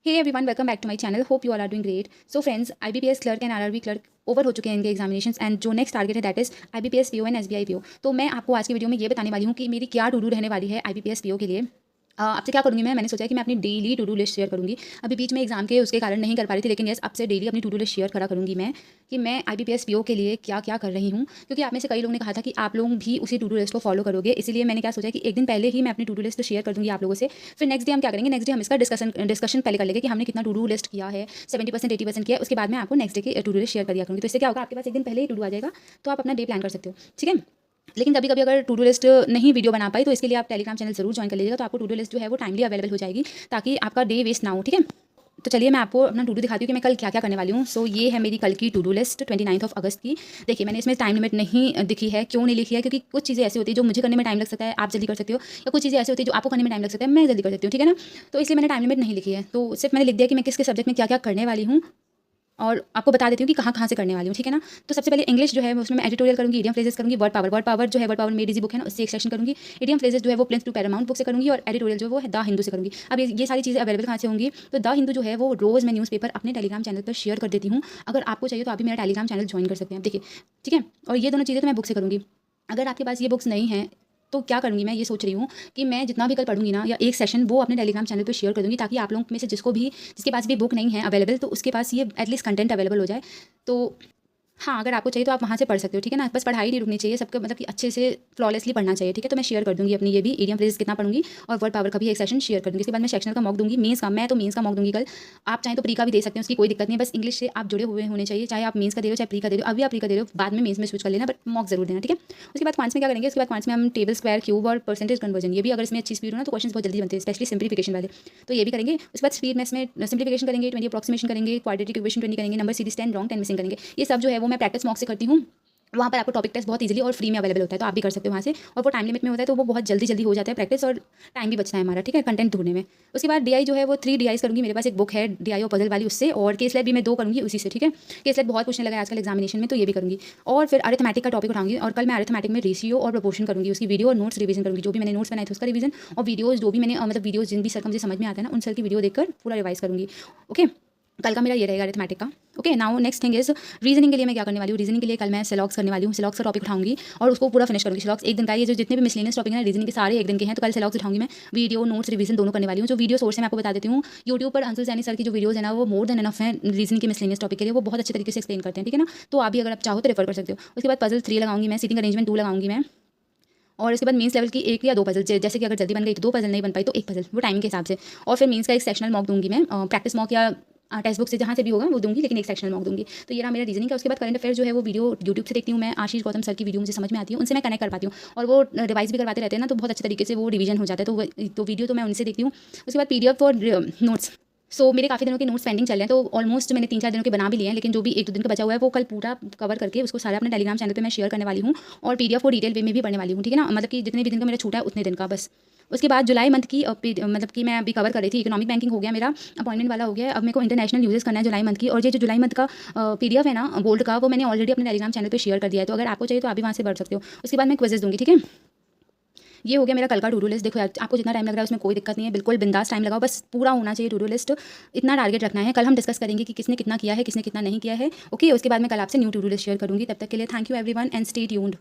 Hey everyone, welcome back to my channel. Hope you all are doing great. So friends, IBPS clerk and RRB clerk over हो चुके हैं इनके examinations and जो next target है that is IBPS PO and SBI PO. तो मैं आपको आज की वीडियो में ये बताने वाली हूँ कि मेरी क्या टू डू रहने वाली है आईबीपीएस पीओ के लिए। आपसे क्या करूँगी मैंने सोचा है कि मैं अपनी daily to do list share करूँगी। अभी बीच में एग्जाम के उसके कारण नहीं कर पा रही थी, लेकिन यस अब से डेली अपनी टू डू लिस्ट शेयर करा करूँगी मैं कि मैं आईबीपीएस पीओ के लिए क्या क्या कर रही हूँ। क्योंकि आप में से कई लोगों ने कहा था कि आप लोग भी उसी टू डू लिस्ट को फॉलो करोगे, इसलिए मैंने क्या सोचा कि एक दिन पहले ही मैं अपनी टू डू लिस्ट शेयर कर दूँगी आप लोगों से। फिर नेक्स्ट डे हम क्या करेंगे, नेक्स्ट डे हम इसका डिस्कशन पहले कर लेंगे कि हमने कितना टू डू लिस्ट किया है, 70% 80% किया है। उसके बाद मैं आपको नेक्स्ट डे की टू डू लिस्ट शेयर कर दिया करूँगी। तो इससे क्या होगा, आपके पास एक दिन पहले ही टू डू आ जाएगा, तो आप अपना डे प्लान कर सकते हो। ठीक है। लेकिन कभी कभी अगर टू डू लिस्ट नहीं वीडियो बना पाई तो इसके लिए आप टेलीग्राम चैनल जरूर ज्वाइन कर लीजिएगा, तो आपको टू डू लिस्ट जो है वो टाइमली अवेलेबल हो जाएगी, ताकि आपका डे वेस्ट ना हो। ठीक है। तो चलिए मैं आपको अपना टू डू दिखाती हूँ कि मैं कल क्या क्या करने वाली हूँ। सो ये है मेरी कल की टू डू लिस्ट 29 अगस्त की। देखिए, मैंने इसमें टाइम लिमिट नहीं दिखी है। क्यों नहीं लिखी है? क्योंकि कुछ चीज़ें ऐसी होती है जो मुझे करने में टाइम लग सकता है, आप जल्दी कर सकते हो, या कुछ चीज़ें ऐसी होती है जो आपको करने में टाइम लग सकता है, मैं जल्दी कर सकती हूँ। ठीक है ना। तो इसलिए मैंने टाइम लिमिट नहीं लिखी है। तो सिर्फ मैंने लिख दिया कि मैं किस किस सब्जेक्ट में क्या क्या करने वाली हूँ, और आपको बता देती हूँ कि कहाँ कहाँ से करने वाली हूँ। ठीक है ना। तो सबसे पहले इंग्लिश जो है उसमें मैं एडिटोरियल करूँगी, इडियम फ्रेजेस करूँगी, वर्ड पावर जो है वर्ड पावर मेरी बुक है ना, उससे एक सेक्शन करूँगी। इडियम फ्रेजेस जो है वो प्रिंस टू पैरामाउंट बुक से करूँगी, और एडिटोरियल जो है वो है द हिंदू से करूँगी। अब ये सारी चीज़ें अवेलेबल कहाँ से होंगी? तो द हिंदू जो है वो रोज़ मैं न्यूज़पेपर अपने टेलीग्राम चैनल पर शेयर कर देती हूँ। अगर आपको चाहिए तो आप भी मेरा टेलीग्राम चैनल ज्वाइन कर सकते हैं। देखिए, ठीक है। और ये दोनों चीज़ें तो मैं बुक से करूँगी। अगर आपके पास ये बुक्स नहीं हैं तो क्या करूँगी, मैं ये सोच रही हूँ कि मैं जितना भी कल पढ़ूंगी ना, या एक सेशन वो अपने टेलीग्राम चैनल पे शेयर कर दूँगी, ताकि आप लोगों में से जिसके पास भी बुक नहीं है अवेलेबल, तो उसके पास ये एटलीस्ट कंटेंट अवेलेबल हो जाए। तो हाँ, अगर आपको चाहिए तो आप वहाँ से पढ़ सकते हो। ठीक है ना। बस पढ़ाई नहीं रुकनी चाहिए, सबका मतलब कि अच्छे से फ्लॉलेसली पढ़ना चाहिए। ठीक है। तो मैं शेयर कर दूँगी अपनी ये भी इडियम फ्रेजेस कितना पढ़ूंगी, और वर्ड पावर का भी एक सेशन शेयर कर दूँगी। इसके बाद मैं सेक्शनल का मॉक दूँगी, मेंस का मैं तो मेंस का मॉक दूँगी कल। आप चाहें तो प्री का भी दे सकते हैं, उसकी कोई दिक्कत नहीं है। बस इंग्लिश से आप जुड़े हुए होने चाहिए, चाहे आप मेंस का दे रहे हो चाहे प्री का दे रहे हो। अभी आप प्री का दे रहे हो, बाद में मेंस में स्विच कर लेना, बट मॉक जरूर देना। ठीक है। उसके बाद क्वांट्स में क्या करेंगे, उसके बाद क्वांट्स में हम टेबल स्क्वायर क्यूब और परसेंटेज कन्वर्जन, ये भी अगर इसमें अच्छी स्पीड हो ना तो क्वेश्चन बहुत जल्दी बनते हैं, स्पेशली सिंप्लीफिकेशन वाले, तो ये भी करेंगे। उसके बाद स्पीड में इसमें सिंप्लीफिकेशन करेंगे, 20 अप्रॉक्सीमेशन करेंगे, क्वाड्रेटिक इक्वेशन 20 करेंगे, नंबर सीरीज 10 रॉन्ग 10 मिसिंग करेंगे। ये सब जो है वो मैं प्रैक्टिस मॉक से करती हूँ। वहाँ पर आपको टॉपिक टेस्ट बहुत इजीली और फ्री में अवेलेबल होता है, तो आप भी कर सकते हो वहाँ से। और वो टाइम लिमिट में होता है, तो वो बहुत जल्दी जल्दी हो जाता है प्रैक्टिस, और टाइम भी बचता है हमारा। ठीक है, कंटेंट ढूंढने में। उसके बाद डीआई जो है वो 3 डीआईस करूँगी। मेरे पास एक बुक है डीआई और पजल वाली, उससे, और केस लेट भी मैं 2 करूँगी उसी से। ठीक है। केस लेट बहुत पूछने लगा है आजकल एग्जामिनेशन में, तो ये भी करूँगी। और फिर अरिथमेटिक का टॉपिक उठाऊंगी, और कल मैं अरिथमेटिक में रेशियो और प्रोपोर्शन करूँगी, उसकी वीडियो और नोट्स रिवीजन करूँगी। जो भी मैंने नोट्स बनाए थे उसका रिवीजन, और वीडियोज़ जो भी मैंने मतलब वीडियोज़ जिन भी सर मुझे समझ में आता है ना, उन सर की वीडियो देखकर पूरा रिवाइज करूँगी। ओके, कल का मेरा ये रहेगा अरिथमेटिक का। Okay, now next thing is reasoning के लिए मैं क्या करने वाली हूँ। रीजनिंग के लिए कल मैं सिलॉक्स करने वाली हूँ। सिलॉक्स का टॉपिक उठाऊंगी और उसको पूरा फिनिश करूँगी। सिलॉक्स एक दिन का, ये जो जितने भी मिसलेनियस टॉपिक है रीजनिंग के सारे एक दिन के हैं, तो कल सिलॉक्स उठाऊंगी मैं। वीडियो नोट्स रिवीजन दोनों करने वाली हूँ। जो वीडियो सोर्स है मैं आपको बता देती हूँ, यूट्यूब पर अंशुल सैनी सर की जो वीडियोज है ना, वो मोर देन एनफ है रीजनिंग के मिसलेनियस टॉपिक के लिए, वो बहुत अच्छे तरीके से एक्सप्लेन करते हैं। ठीक है ना। तो आप भी अगर आप चाहो तो रेफर कर सकते हो। उसके बाद पजल 3 लगाऊंगी मैं, सीटिंग अरेंजमेंट 2 लगाऊंगी मैं, और इसके बाद मेंस लेवल की 1 या 2 पजल, जैसे कि अगर जल्दी बन गई तो 2 पजल, नहीं बन पाई तो 1 पजल, वो टाइमिंग के हिसाब से। और फिर मेंस का एक सेक्शनल मॉक दूंगी मैं, प्रैक्टिस मॉक या टेक्स्ट बुक से जहाँ से भी होगा वो दूंगी, लेकिन एक सेक्शनल मॉक दूंगी। तो ये रहा मेरा रीजनिंग का। उसके बाद करंट अफेयर जो है वो वीडियो यूट्यूब से देखती हूँ मैं, आशीष गौतम सर की वीडियो मुझे समझ में आती है, उनसे मैं कनेक्ट कर पाती हूँ, और वो रिवाइज भी करवाते रहते हैं ना, तो बहुत अच्छे तरीके से वो रिवीजन हो जाता है। तो वीडियो तो मैं उनसे देखती हूँ। उसके बाद पीडीएफ और नोट्स। सो मेरे काफ़ी दिनों के नोट्स पेंडिंग चल रहे हैं, तो ऑलमोस्ट मैंने 3-4 दिनों के बना भी लिए हैं, लेकिन जो भी 1-2 दिन का बचा हुआ है वो कल पूरा कवर करके उसको सारा अपने टेलीग्राम चैनल पे मैं शेयर करने वाली हूँ, और पीडीएफ को डिटेल वे में भी पढ़ने वाली हूँ। ठीक है ना। मतलब कि जितने भी दिन का मेरा छूटा है उतने दिन का बस। उसके बाद जुलाई मंथ की मतलब कि मैं अभी कवर कर रही थी, इकोनॉमिक बैंकिंग हो गया मेरा, अपॉइंटमेंट वाला हो गया। अब मेरे को इंटरनेशनल यूजेस करना है जुलाई मंथ की, और ये जो जुलाई मंथ का पीडीएफ है ना बोल्ड का, वो मैंने ऑलरेडी अपने टेलीग्राम चैनल पे शेयर कर दिया है, तो अगर आपको चाहिए तो आप भी वहाँ से पढ़ सकते हो। उसके बाद मैं क्विजेस दूंगी। ठीक है। ये हो गया मेरा कल का टू डू लिस्ट। देखो यार, आपको जितना टाइम लग रहा है उसमें कोई दिक्कत नहीं है, बिल्कुल बिंदास टाइम लगाओ, बस पूरा होना चाहिए टू डू लिस्ट। इतना टारगेट रखना है। कल हम डिस्कस करेंगे कि किसने कितना किया है, किसने कितना नहीं किया है। ओके, उसके बाद मैं कल आपसे new to do list share करूँगी। तब तक के लिए thank you everyone and stay tuned.